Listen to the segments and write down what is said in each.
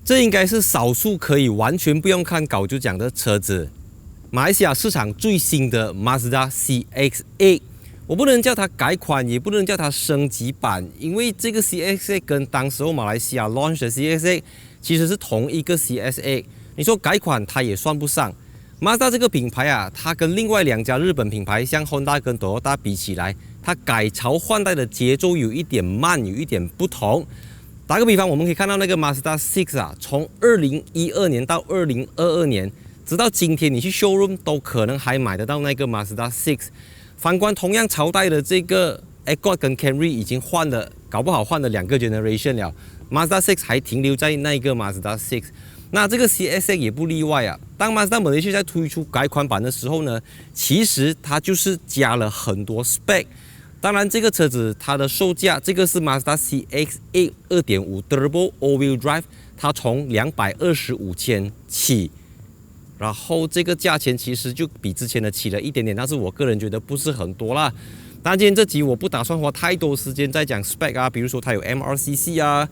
这应该是少数可以完全不用看稿就讲的车子。马来西亚市场最新的 Mazda CX-8， 我不能叫它改款，也不能叫它升级版，因为这个 CX-8 跟当时候马来西亚 launch 的 CX-8 其实是同一个 CX-8。你说改款，它也算不上。Mazda 这个品牌啊，它跟另外2家日本品牌，像 Honda 跟 Toyota 比起来，它改朝换代的节奏有一点慢，有一点不同。打个比方，我们可以看到那个 Mazda 6啊，从2012年到2022年，直到今天，你去 showroom 都可能还买得到那个 Mazda 6。反观同样朝代的这个 Accord 跟 Camry 已经换了，搞不好换了2个 generation 了 ，Mazda 6还停留在那个 Mazda 6。那这个 CX-8 也不例外啊。当 Mazda Malaysia 在推出改款版的时候呢，其实它就是加了很多 spec。当然，这个车子它的售价，这个是 Mazda CX-8 2.5 Turbo All-Wheel Drive， 它从225千起，然后这个价钱其实就比之前的起了一点点，但是我个人觉得不是很多啦。当然，今天这集我不打算花太多时间在讲 spec 啊，比如说它有 MRCC 啊，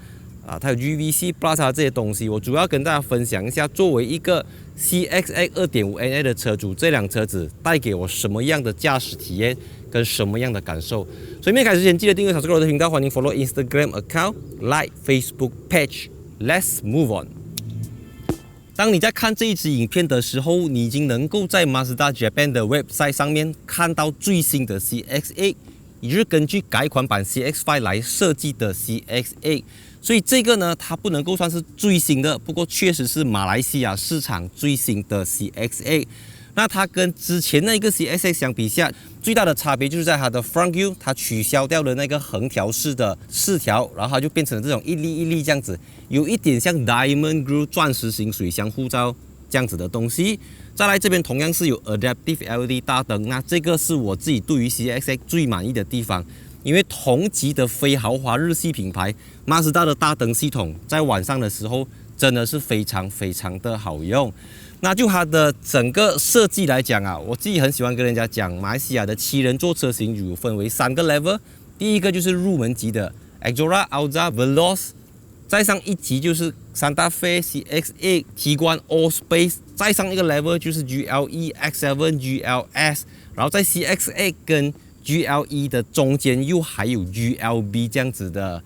它有 GVC Plus 啊这些东西，我主要跟大家分享一下，作为一个 CX-8 2.5NA 的车主，这辆车子带给我什么样的驾驶体验跟什么样的感受。所以没开始前，记得订阅subscribe我的频道，欢迎 follow Instagram account、like Facebook page。Let's move on。当你在看这一支影片的时候，你已经能够在 Mazda Japan 的 website 上面看到最新的 CX-8， 也就是根据改款版 CX-5 来设计的 CX-8。所以这个呢，它不能够算是最新的，不过确实是马来西亚市场最新的 CX-8。那它跟之前那个 CX-8 相比下，最大的差别就是在它的 front grille， 它取消掉了那个横条式的饰条，然后它就变成了这种一粒一粒这样子，有一点像 Diamond Grille 钻石型水箱护罩这样子的东西。再来这边同样是有 Adaptive LED 大灯，那这个是我自己对于 CX-8 最满意的地方。因为同级的非豪华日系品牌 Mazda 的大灯系统，在晚上的时候真的是非常非常的好用。那就它的整个设计来讲啊，我自己很喜欢跟人家讲，马来西亚的7人座车型有分为3个 level， 第一个就是入门级的 Exora、Alza、Veloz， 再上一级就是 Santa Fe、CX-8、Tiguan、Allspace， 再上一个 level 就是 GLE、X7、GLS， 然后在 CX-8 跟 GLE 的中间又还有 GLB 这样子的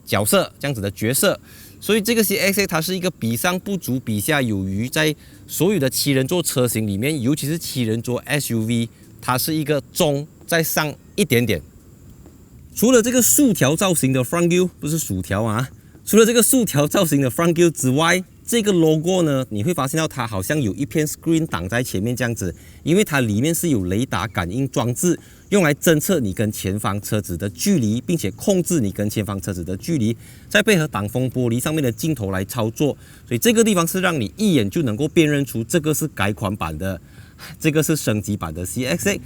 角色，这样子的角色。所以这个 CX-8 它是一个比上不足，比下有余，在所有的7人座车型里面，尤其是7人座 SUV， 它是一个中再上一点点。除了这个竖条造型的 front grille， 不是薯条啊，除了这个竖条造型的 front grille 之外，这个 logo 呢，你会发现到它好像有一片 screen 挡在前面这样子，因为它里面是有雷达感应装置，用来侦测你跟前方车子的距离，并且控制你跟前方车子的距离，再配合挡风玻璃上面的镜头来操作，所以这个地方是让你一眼就能够辨认出这个是改款版的，这个是升级版的 CX-8。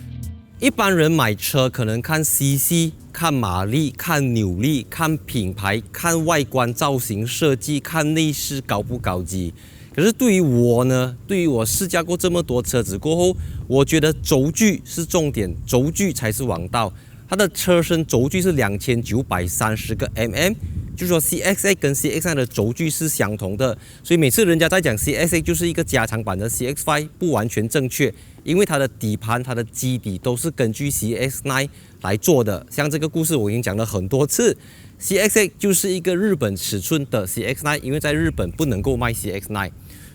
一般人买车可能看 CC、看马力、看扭力、看品牌、看外观造型设计、看内饰高不高级。可是对于我呢，对于我试驾过这么多车子过后，我觉得轴距是重点，轴距才是王道。它的车身轴距是2930个 mm， 就是说 CX-8 跟 CX-9 的轴距是相同的，所以每次人家在讲 CX-8 就是一个加长版的 CX-5， 不完全正确，因为它的底盘、它的基底都是根据 CX-9 来做的。像这个故事我已经讲了很多次， CX-8 就是一个日本尺寸的 CX-9， 因为在日本不能够卖 CX-9，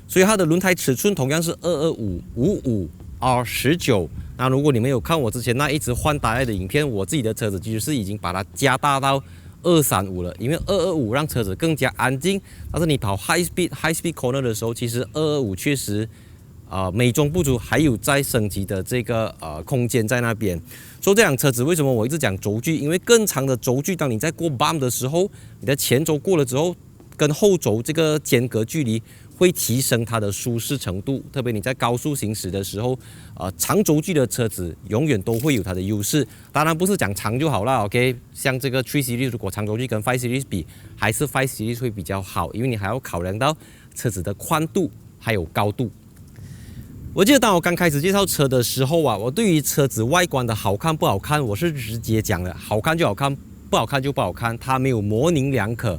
所以它的轮胎尺寸同样是225、55、R19。那如果你们有看我之前那一直换胎的影片，我自己的车子其实是已经把它加大到235了，因为225让车子更加安静，但是你跑 high speed corner 的时候，其实225确实美中不足，还有再升级的这个空间在那边。所以这辆车子为什么我一直讲轴距？因为更长的轴距，当你在过 bump 的时候，你的前轴过了之后，跟后轴这个间隔距离会提升它的舒适程度。特别你在高速行驶的时候，长轴距的车子永远都会有它的优势。当然不是讲长就好了 ，OK？ 像这个3 Series 如果长轴距跟5 Series 比，还是5 Series 会比较好，因为你还要考量到车子的宽度还有高度。我记得当我刚开始介绍车的时候啊，我对于车子外观的好看不好看，我是直接讲的，好看就好看，不好看就不好看，它没有模棱两可，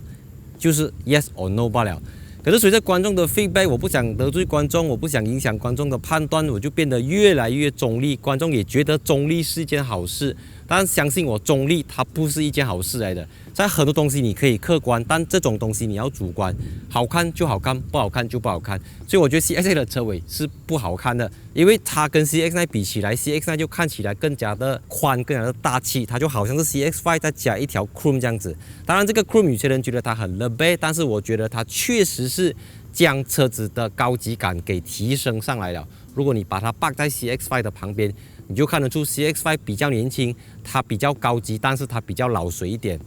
就是 yes or no 罢了。可是随着观众的 feedback， 我不想得罪观众，我不想影响观众的判断，我就变得越来越中立。观众也觉得中立是一件好事，但相信我，中立它不是一件好事来的。在很多东西你可以客观，但这种东西你要主观，好看就好看，不好看就不好看。所以我觉得 CX-8 的车尾是不好看的，因为它跟 CX-9 比起来 ，CX-9 就看起来更加的宽，更加的大气，它就好像是 CX-5 再加一条 chrome 这样子。当然，这个 chrome 有些人觉得它很 lebay， 但是我觉得它确实是将车子的高级感给提升上来了。如果你把它摆在 CX-5 的旁边，你就看得出 CX-5 比较年轻，它比较高级，但是它比较老水一点。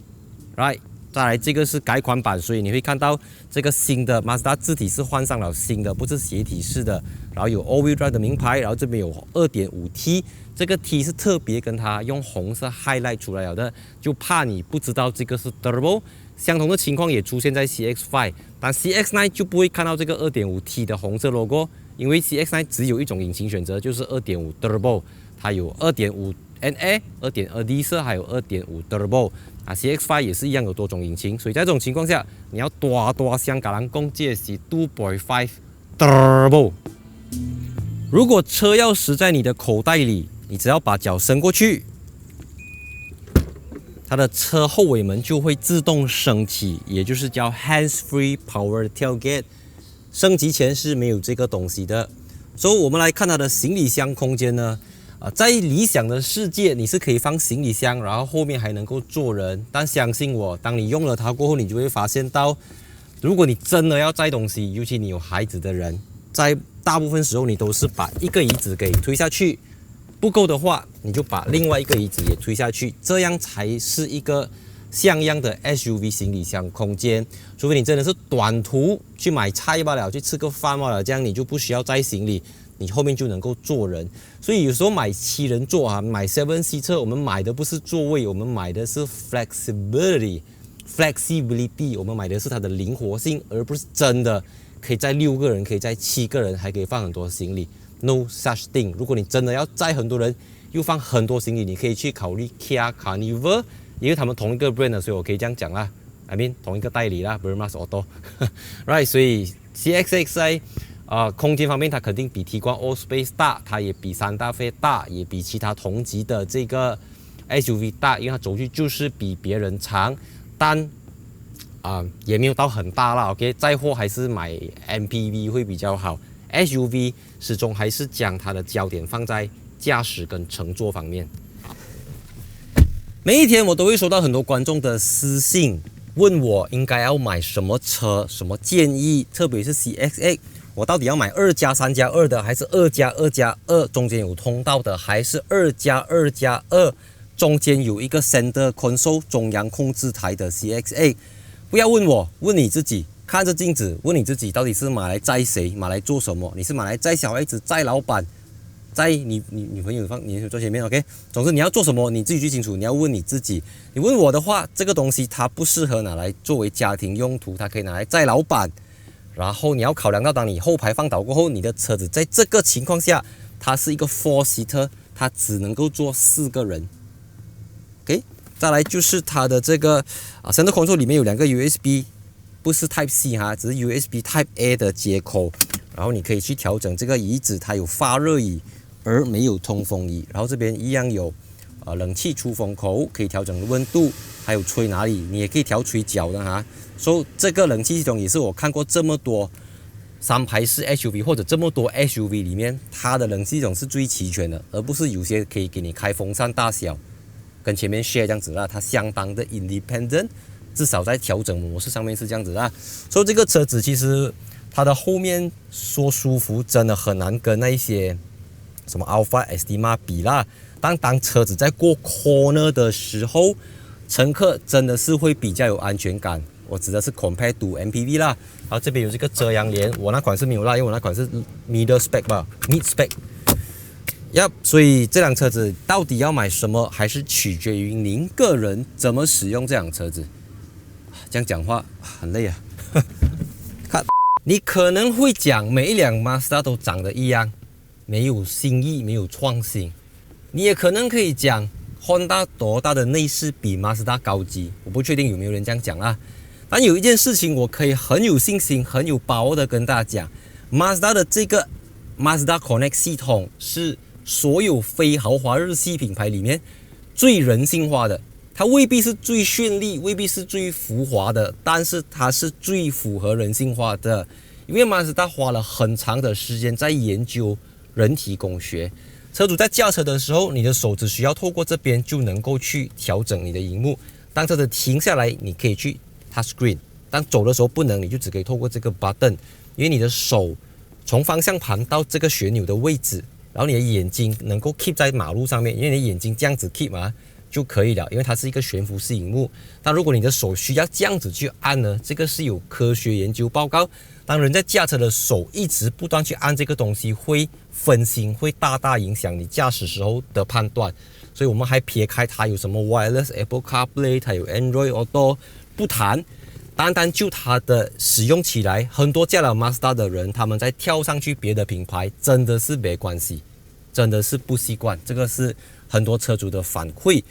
Right， 再来这个是改款版，所以你会看到这个新的 Mazda 字体是换上了新的，不是斜体式的。然后有 All-Wheel Drive 的名牌，然后这边有 2.5T， 这个 T 是特别跟它用红色 highlight 出来了的，就怕你不知道这个是 Turbo。相同的情况也出现在 CX-5， 但 CX-9 就不会看到这个 2.5T 的红色 logo， 因为 CX-9 只有一种引擎选择，就是 2.5 Turbo， 它有 2.5 NA、2.2 diesel 还有 2.5 Turbo。CX-5 也是一样有多种引擎，所以在这种情况下，你要大香港人讲这是 2.5 Turbo。如果车钥匙在你的口袋里，你只要把脚伸过去，它的车后尾门就会自动升起，也就是叫 hands-free power tailgate。升级前是没有这个东西的。所以我们来看它的行李箱空间呢。在理想的世界，你是可以放行李箱，然后后面还能够坐人。但相信我，当你用了它过后，你就会发现到，如果你真的要载东西，尤其你有孩子的人，在大部分时候你都是把一个椅子给推下去，不够的话，你就把另外一个椅子也推下去，这样才是一个像样的 SUV 行李箱空间。除非你真的是短途去买菜罢了，去吃个饭罢了，这样你就不需要载行李。你后面就能够坐人，所以有时候买7人座啊，买 7C 车，我们买的不是座位，我们买的是 flexibility， 我们买的是它的灵活性，而不是真的可以载6个人，可以载7个人，还可以放很多行李。No such thing。如果你真的要载很多人，又放很多行李，你可以去考虑 Kia Carnival， 因为他们同一个 brand， 所以我可以这样讲啦。I mean 同一个代理啦 ，Burmaz Auto，right？ 所以 CX-8 空间方面，它肯定比Tiguan Allspace 大，它也比三大费大，也比其他同级的这个 SUV 大，因为它轴距就是比别人长，但也没有到很大啦。OK， 载货还是买 MPV 会比较好。SUV 始终还是将它的焦点放在驾驶跟乘坐方面。每一天我都会收到很多观众的私信，问我应该要买什么车，什么建议，特别是 CX-8。我到底要买2+3+2的，还是2+2+2中间有通道的，还是2+2+2中间有一个 center console 中央控制台的 CX-8？ 不要问我，问你自己，看着镜子，问你自己到底是买来载谁，买来做什么？你是买来载小孩子，载老板，载你女朋友，放你坐前面 ，OK？ 总之你要做什么，你自己去清楚。你要问你自己。你问我的话，这个东西它不适合拿来作为家庭用途，它可以拿来载老板。然后你要考量到，当你后排放倒过后，你的车子在这个情况下，它是一个 4-seater， 它只能够坐4个人。OK， 再来就是它的这个center console 里面有2个 USB， 不是 Type C 哈，只是 USB Type A 的接口。然后你可以去调整这个椅子，它有发热椅，而没有通风椅。然后这边一样有冷气出风口，可以调整温度，还有吹哪里，你也可以调吹脚的哈。所以这个冷气系统也是我看过这么多3排式 SUV 或者这么多 SUV 里面，它的冷气系统是最齐全的，而不是有些可以给你开风扇大小，跟前面 share 这样子啦，它相当的 independent， 至少在调整模式上面是这样子啦。所以这个车子其实它的后面说舒服，真的很难跟那一些什么 Alphard Estima 比啦。但当车子在过 corner 的时候，乘客真的是会比较有安全感。我指的是 compare to MPV 啦。然后这边有这个遮阳帘，我那款是没有啦，因为我那款是 middle spec 吧 ，mid spec。所以这辆车子到底要买什么，还是取决于您个人怎么使用这辆车子。这样讲话很累啊。看，你可能会讲每一辆 Mazda 都长得一样，没有新意，没有创新。你也可能可以讲 Honda 多大的内饰比 Mazda 高级，我不确定有没有人这样讲啦。但有一件事情我可以很有信心、很有把握的跟大家讲，Mazda 的这个 Mazda Connect 系统是所有非豪华日系品牌里面最人性化的。它未必是最绚丽，未必是最浮华的，但是它是最符合人性化的。因为 Mazda 花了很长的时间在研究人体工学。车主在驾车的时候，你的手只需要透过这边就能够去调整你的荧幕。当车子停下来，你可以去 touch screen； 当走的时候不能，你就只可以透过这个 button。因为你的手从方向盘到这个旋钮的位置，然后你的眼睛能够 keep 在马路上面，因为你的眼睛这样子 keep 嘛就可以了，因为它是一个悬浮式荧幕。但如果你的手需要这样子去按呢，这个是有科学研究报告，当人在驾车的手一直不断去按这个东西，会分心，会大大影响你驾驶时候的判断。所以我们还撇开它有什么 wireless Apple CarPlay， 它有 Android Auto 不谈，单单就它的使用起来，很多驾了 Mazda 的人，他们在跳上去别的品牌，真的是没关系，真的是不习惯，这个是很多车主的反馈。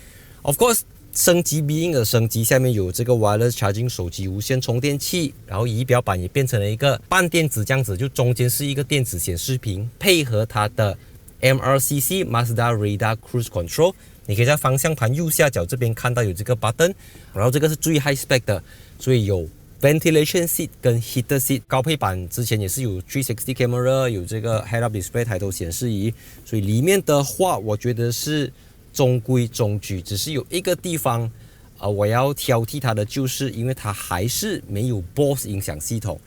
Of course， 升级 being 的升级，下面有这个 wireless charging 手机无线充电器，然后仪表板也变成了一个半电子这样子，就中间是一个电子显示屏，配合它的 MRCC Mazda Radar Cruise Control， 你可以在方向盘右下角这边看到有这个 button， 然后这个是最 high spec 的，所以有 ventilation seat 跟 heater seat， 高配版之前也是有360 camera， 有这个 head-up display 抬头显示仪，所以里面的话我觉得是中规中矩，只是有一个地方我要挑剔它的，就是因为它还是没有 BOSS 音响系统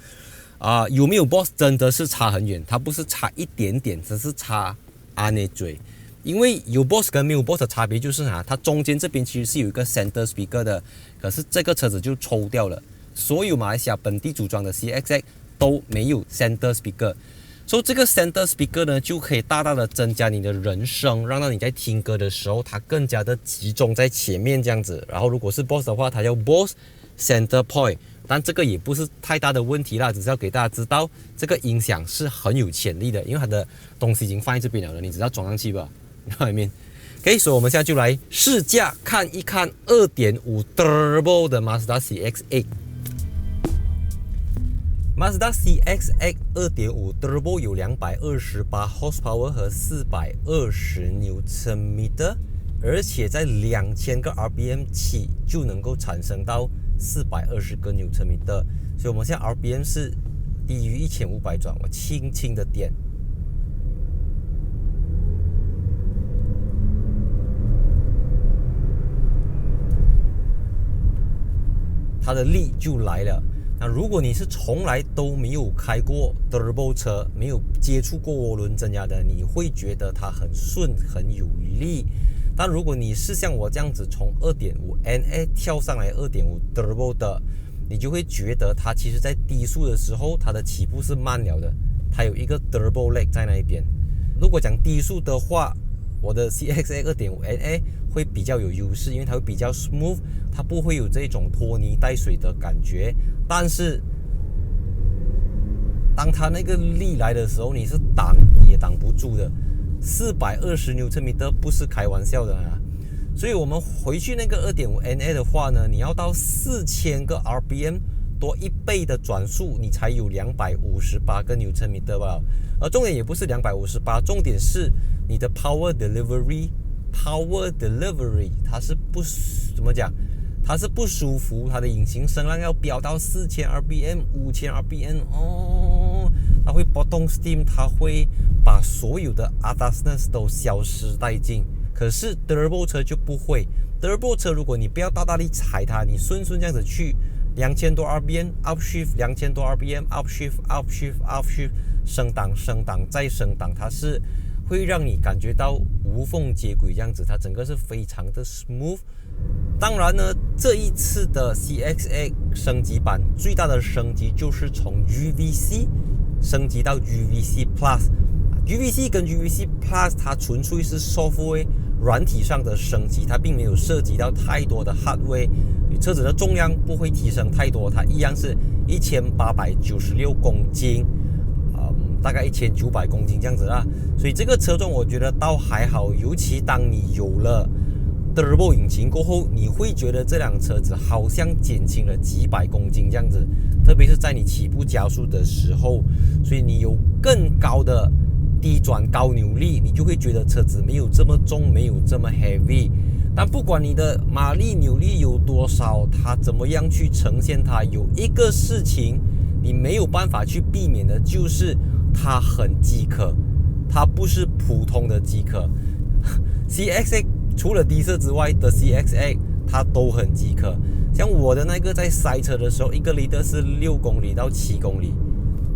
有没有 BOSS 真的是差很远，它不是差一点点，只是差安内嘴。因为有 BOSS 跟没有 BOSS 的差别就是它中间这边其实是有一个 center speaker 的，可是这个车子就抽掉了。所有马来西亚本地组装的 CX-8 都没有 center speaker。所以这个 center speaker 呢，就可以大大的增加你的人声，让到你在听歌的时候，它更加的集中在前面这样子。然后如果是 BOSS 的话，它叫 BOSS Center Point， 但这个也不是太大的问题啦，只是要给大家知道这个音响是很有潜力的，因为它的东西已经放在这边了，你只要装上去吧，外面。OK， 所以我们现在就来试驾看一看 2.5 Turbo 的 Mazda CX-8。Mazda CX-8 2.5 Turbo 有228 horsepower 和420 Nm， 而且在2000个 RPM 起就能够产生到420个 Nm， 所以我们现在 RPM 是低于1500转，我轻轻的点，它的力就来了。那如果你是从来都没有开过 Turbo 车，没有接触过涡轮增压的，你会觉得它很顺很有力。但如果你是像我这样子从 2.5 NA 跳上来 2.5 Turbo 的，你就会觉得它其实在低速的时候它的起步是慢了的，它有一个 Turbo lag 在那一边。如果讲低速的话，我的 CX-8 2.5 NA 会比较有优势，因为它会比较 smooth， 它不会有这种拖泥带水的感觉。但是当它那个力来的时候，你是挡也挡不住的。420 Nm 不是开玩笑的啊！所以我们回去那个 2.5 NA 的话呢，你要到4000个 RPM 多1倍的转速，你才有258个 Nm 吧。而重点也不是258，重点是你的 power delivery 它是不怎么讲，它是不舒服，它的引擎声浪要飙到4000 RPM 5000 RPM 它会波动 steam， 它会把所有的 ADASness 都消失殆尽。可是 Turbo 车就不会， Turbo 车如果你不要大力踩它，你顺这样子去2000多 RPM upshift 2000多 RPM upshift 升档再升档，它是会让你感觉到无缝接轨这样子，它整个是非常的 smooth。 当然呢，这一次的 CX-8 升级版最大的升级就是从 UVC 升级到 UVC Plus。UVC 跟 UVC Plus 它纯粹是 software 软体上的升级，它并没有涉及到太多的 hardware， 车子的重量不会提升太多，它一样是1896公斤，大概1900公斤这样子啦。所以这个车重我觉得倒还好，尤其当你有了 Turbo 引擎过后，你会觉得这辆车子好像减轻了几百公斤这样子，特别是在你起步加速的时候，所以你有更高的低转高扭力，你就会觉得车子没有这么重，没有这么 heavy。但不管你的马力扭力有多少，它怎么样去呈现它，有一个事情你没有办法去避免的，就是它很饥渴，它不是普通的饥渴。CX-8 除了低色之外的 CX-8 它都很饥渴。像我的那个在塞车的时候，1个liter是6公里到7公里。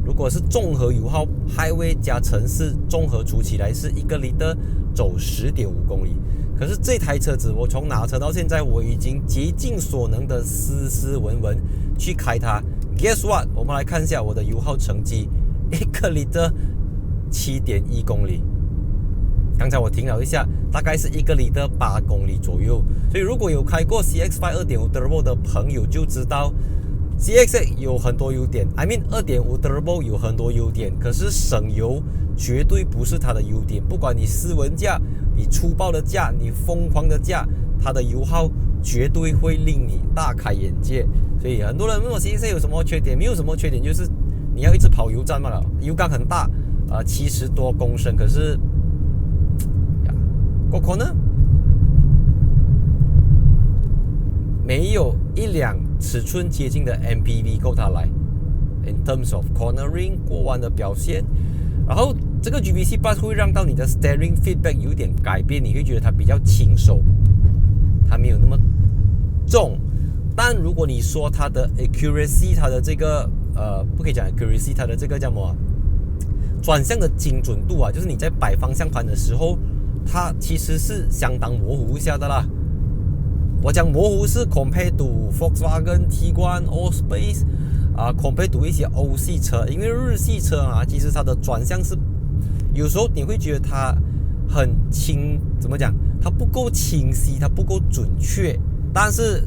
如果是综合油耗 Highway 加城市综合除起来是1个liter走10.5公里。可是这台车子我从拿车到现在，我已经竭尽所能的斯斯文文去开它。Guess what？ 我们来看一下我的油耗成绩，1个liter 7.1公里。刚才我停了一下，大概是1个liter 8公里左右。所以如果有开过 CX-5 2.5 Turbo 的朋友就知道 CX-8 有很多优点， 2.5 Turbo 有很多优点，可是省油绝对不是它的优点。不管你斯文驾，你粗暴的驾，你疯狂的驾，它的油耗绝对会令你大开眼界。所以很多人问我 CX-8 有什么缺点，没有什么缺点，就是你要一直跑油站罢了，油缸很大，70多公升，可是过可呢没有一辆尺寸接近的 MPV 够它来 in terms of cornering 过弯的表现。然后这个 GVC Plus 会让到你的 steering feedback 有点改变，你会觉得它比较轻手，它没有那么重。但如果你说它的 accuracy， 它的这个不可以讲 accuracy， 它的这个叫什么转向的精准度啊，就是你在摆方向盘的时候，它其实是相当模糊一下的啦。我讲模糊是 compared to Volkswagen Tiguan Allspace compared to 一些欧系车，因为日系车其实它的转向是有时候你会觉得它很怎么讲，它不够清晰，它不够准确。但是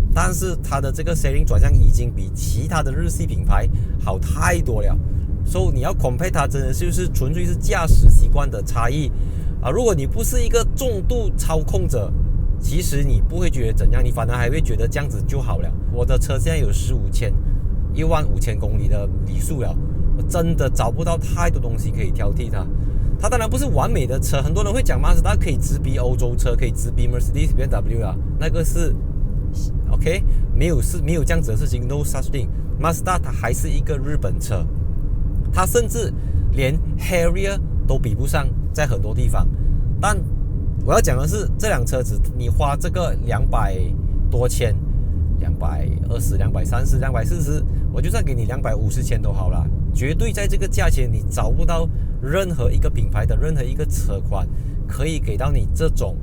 它的这个 steering 转向已经比其他的日系品牌好太多了，所以你要 compare 它真的就是纯粹是驾驶习惯的差异如果你不是一个重度操控者，其实你不会觉得怎样，你反而还会觉得这样子就好了。我的车现在有15000公里的里数了，我真的找不到太多东西可以挑剔它。它当然不是完美的车，很多人会讲马自达可以直逼欧洲车，可以直逼 Mercedes、BMW 那个是 OK， 没有这样子的事情 ，No such thing。马自达它还是一个日本车，它甚至连 Harrier 都比不上，在很多地方。但我要讲的是，这辆车子你花这个200多千，220、230、240，我就算给你250千都好了。绝对在这个价钱，你找不到任何一个品牌的任何一个车款可以给到你这种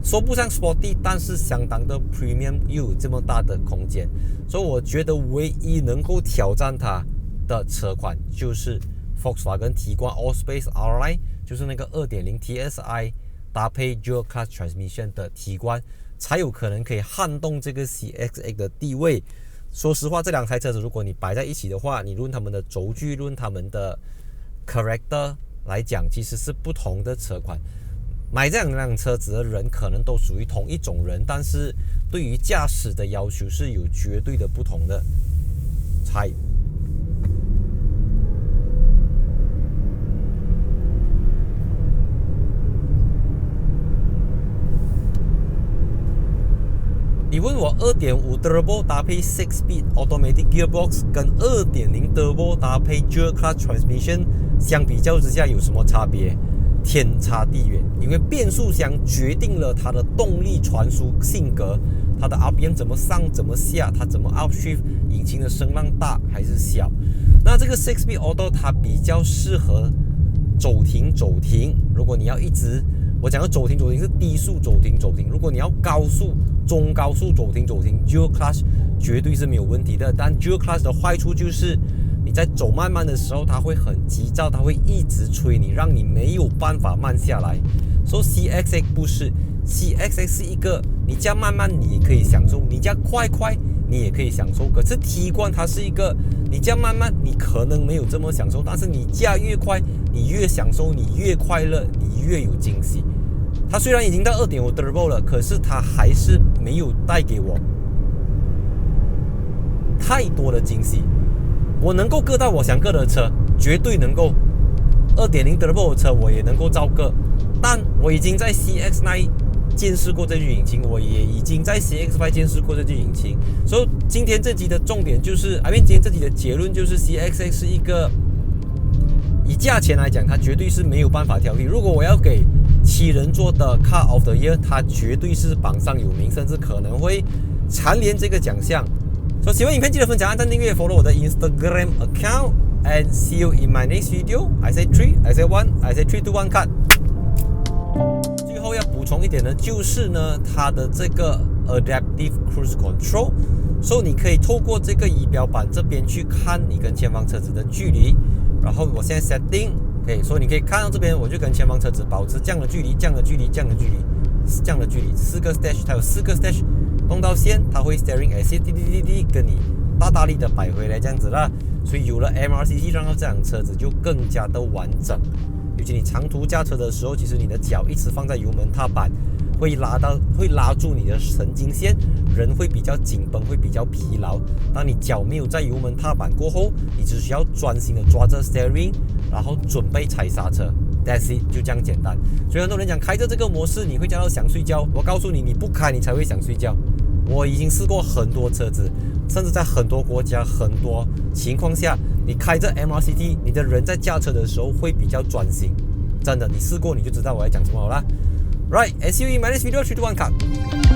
说不上 sporty， 但是相当的 premium， 又有这么大的空间。所以我觉得唯一能够挑战它的车款就是 Volkswagen Tiguan Allspace R-Line， 就是那个 2.0 TSI 搭配 Dual Clutch Transmission 的Tiguan，才有可能可以撼动这个 CX-8 的地位。说实话，这两台车子如果你摆在一起的话，你论他们的轴距，论他们的 character 来讲，其实是不同的车款。买这两辆车子的人可能都属于同一种人，但是对于驾驶的要求是有绝对的不同的差异。你问我2.5 Turbo 搭配 6-speed Automatic Gearbox 跟2.0 Turbo 搭配 Dual Clutch Transmission 相比较之下有什么差别？天差地远。因为变速箱决定了它的动力传输性格，它的 RPM 怎么上怎么下，它怎么 upshift， 引擎的声浪大还是小。那这个 6-speed Auto 它比较适合走停。如果你要一直我讲的走停是低速走停。如果你要高速、中高速走停 ，Dual Clutch 绝对是没有问题的。但 Dual Clutch 的坏处就是你在走慢慢的时候，它会很急躁，它会一直催你，让你没有办法慢下来。所以 CX-8 不是 ，CX-8 是一个你加慢慢你也可以享受，你加快你也可以享受。可是 Tiguan 它是一个你加慢慢你可能没有这么享受，但是你加越快，你越享受，你越快乐，你越有惊喜。它虽然已经到 2.5 Turbo 了，可是它还是没有带给我太多的惊喜。我能够割到我想割的车，绝对能够。2.0 Turbo 的车我也能够照割，但我已经在 CX-9 见识过这具引擎，我也已经在 CX-5 见识过这具引擎。所以今天这集的重点就是今天这集的结论就是 CX-8 是一个以价钱来讲，它绝对是没有办法挑剔。如果我要给7人座的 Car of the Year， 它绝对是榜上有名，甚至可能会蝉联这个奖项。所以喜欢影片记得分享、按赞、订阅 ，follow 我的 Instagram account。And see you in my next video. I say 3, I say 1, I say 3, 2, 1, cut. 最后要补充一点呢，就是呢，它的这个 Adaptive Cruise Control， 所以你可以透过这个仪表板这边去看你跟前方车子的距离。然后我现在 setting， 所以你可以看到这边，我就跟前方车子保持这样的距离，这样的距离，这样的距离，这样的距离，4个 stage， 它有4个 stage， 弄到线，它会 steering assist 滴滴滴滴跟你大力的摆回来这样子啦。所以有了 MRCC， 让到这辆车子就更加的完整。尤其你长途驾车的时候，其实你的脚一直放在油门踏板，会拉住你的神经线，人会比较紧绷，会比较疲劳。当你脚没有在油门踏板过后，你只需要专心的抓着 steering， 然后准备踩刹车。That's it， 就这样简单。所以很多人讲开着这个模式你会驾到想睡觉，我告诉你，你不开你才会想睡觉。我已经试过很多车子，甚至在很多国家、很多情况下，你开着 MRCT， 你的人在驾车的时候会比较专心。真的，你试过你就知道我在讲什么好了。Right， see you in my next video， 3, 2, 1, cut。